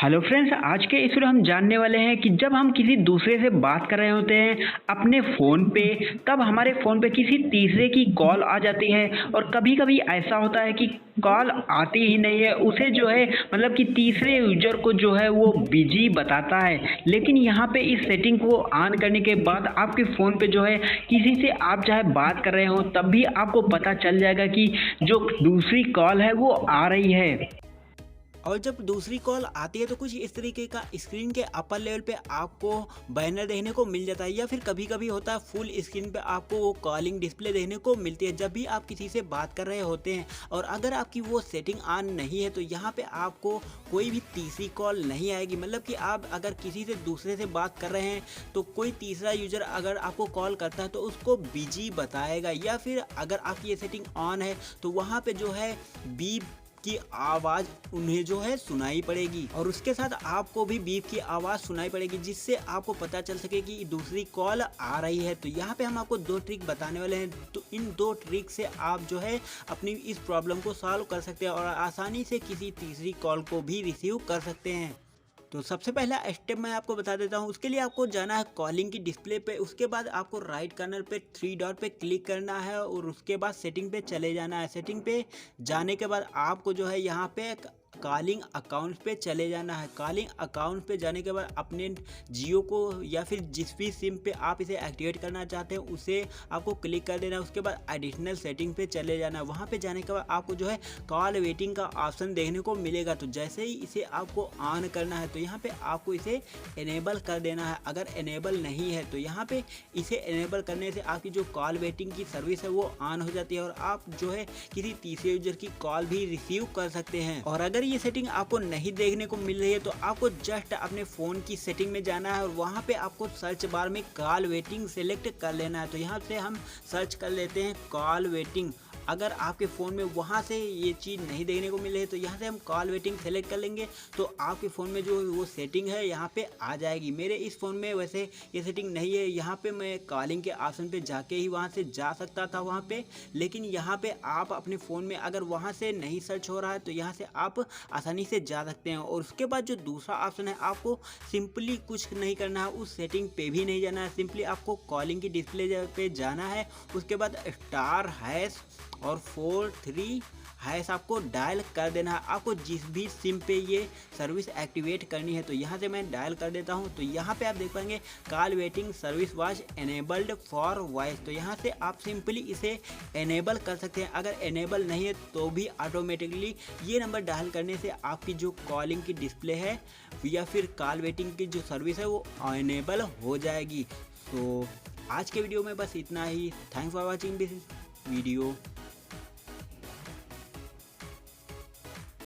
Hello friends, आज के इस वीडियो हम जानने वाले हैं कि जब हम किसी दूसरे से बात कर रहे होते हैं अपने फ़ोन पे, तब हमारे फ़ोन पे किसी तीसरे की कॉल आ जाती है और कभी-कभी ऐसा होता है कि कॉल आती ही नहीं है। उसे जो है मतलब कि तीसरे यूज़र को जो है वो बिज़ी बताता है। लेकिन यहाँ पे इस सेटिंग को ऑन करने के बाद आपके फ़ोन पे जो है किसी से आप चाहे बात कर रहे हो तब भी आपको पता चल जाएगा कि जो दूसरी कॉल है वो आ रही है। और जब दूसरी कॉल आती है तो कुछ इस तरीके का स्क्रीन के अपर लेवल पे आपको बैनर देखने को मिल जाता है, या फिर कभी कभी होता है फुल स्क्रीन पे आपको वो कॉलिंग डिस्प्ले देखने को मिलती है जब भी आप किसी से बात कर रहे होते हैं। और अगर आपकी वो सेटिंग ऑन नहीं है तो यहाँ पे आपको कोई भी तीसरी कॉल नहीं आएगी। मतलब कि आप अगर किसी से दूसरे से बात कर रहे हैं तो कोई तीसरा यूजर अगर आपको कॉल करता है तो उसको बिजी बताएगा, या फिर अगर आपकी ये सेटिंग ऑन है तो वहाँ पे जो है बीप की आवाज़ उन्हें जो है सुनाई पड़ेगी, और उसके साथ आपको भी बीप की आवाज़ सुनाई पड़ेगी, जिससे आपको पता चल सके कि दूसरी कॉल आ रही है। तो यहाँ पे हम आपको दो ट्रिक बताने वाले हैं। तो इन दो ट्रिक से आप जो है अपनी इस प्रॉब्लम को सॉल्व कर सकते हैं और आसानी से किसी तीसरी कॉल को भी रिसीव कर सकते हैं। तो सबसे पहला स्टेप मैं आपको बता देता हूँ। उसके लिए आपको जाना है कॉलिंग की डिस्प्ले पे। उसके बाद आपको राइट कॉर्नर पे थ्री डॉट पे क्लिक करना है और उसके बाद सेटिंग पे चले जाना है। सेटिंग पे जाने के बाद आपको जो है यहाँ पे कॉलिंग अकाउंट पे चले जाना है। कॉलिंग अकाउंट पे जाने के बाद अपने जियो को या फिर जिस भी सिम पे आप इसे एक्टिवेट करना चाहते हैं उसे आपको क्लिक कर देना है। उसके बाद एडिशनल सेटिंग पे चले जाना है। वहाँ पे जाने के बाद आपको जो है कॉल वेटिंग का ऑप्शन देखने को मिलेगा। तो जैसे ही इसे आपको ऑन करना है तो यहाँ पे आपको इसे इनेबल कर देना है। अगर इनेबल नहीं है तो यहाँ पे इसे इनेबल करने से आपकी जो कॉल वेटिंग की सर्विस है वो ऑन हो जाती है और आप जो है किसी तीसरे यूजर की कॉल भी रिसीव कर सकते हैं। और अगर ये सेटिंग आपको नहीं देखने को मिल रही है तो आपको जस्ट अपने फ़ोन की सेटिंग में जाना है और वहाँ पे आपको सर्च बार में कॉल वेटिंग सेलेक्ट कर लेना है। तो यहाँ से हम सर्च कर लेते हैं कॉल वेटिंग। अगर आपके फ़ोन में वहाँ से ये चीज़ नहीं देखने को मिले तो यहाँ से हम कॉल वेटिंग सेलेक्ट कर लेंगे तो आपके फ़ोन में जो वो सेटिंग है यहाँ पे आ जाएगी। मेरे इस फ़ोन में वैसे ये सेटिंग नहीं है। यहाँ पे मैं कॉलिंग के ऑप्शन पे जाके ही वहाँ से जा सकता था वहाँ पे, लेकिन यहाँ पे आप अपने फ़ोन में अगर वहाँ से नहीं सर्च हो रहा है तो यहाँ से आप आसानी से जा सकते हैं। और उसके बाद जो दूसरा ऑप्शन है आपको सिंपली कुछ नहीं करना है, उस सेटिंग पे भी नहीं जाना है। सिंपली आपको कॉलिंग की डिस्प्ले पे जाना है। उसके बाद स्टार हैश और 43 हैश आपको डायल कर देना है। आपको जिस भी सिम पे ये सर्विस एक्टिवेट करनी है तो यहाँ से मैं डायल कर देता हूँ। तो यहाँ पे आप देख पाएंगे call waiting service was enabled for voice. तो यहाँ से आप सिंपली इसे एनेबल कर सकते हैं। अगर एनेबल नहीं है तो भी ऑटोमेटिकली ये नंबर डायल करने से आपकी जो कॉलिंग की डिस्प्ले है या फिर कॉल वेटिंग की जो सर्विस है वो एनेबल हो जाएगी। तो आज के वीडियो में बस इतना ही। Thanks for watching this video.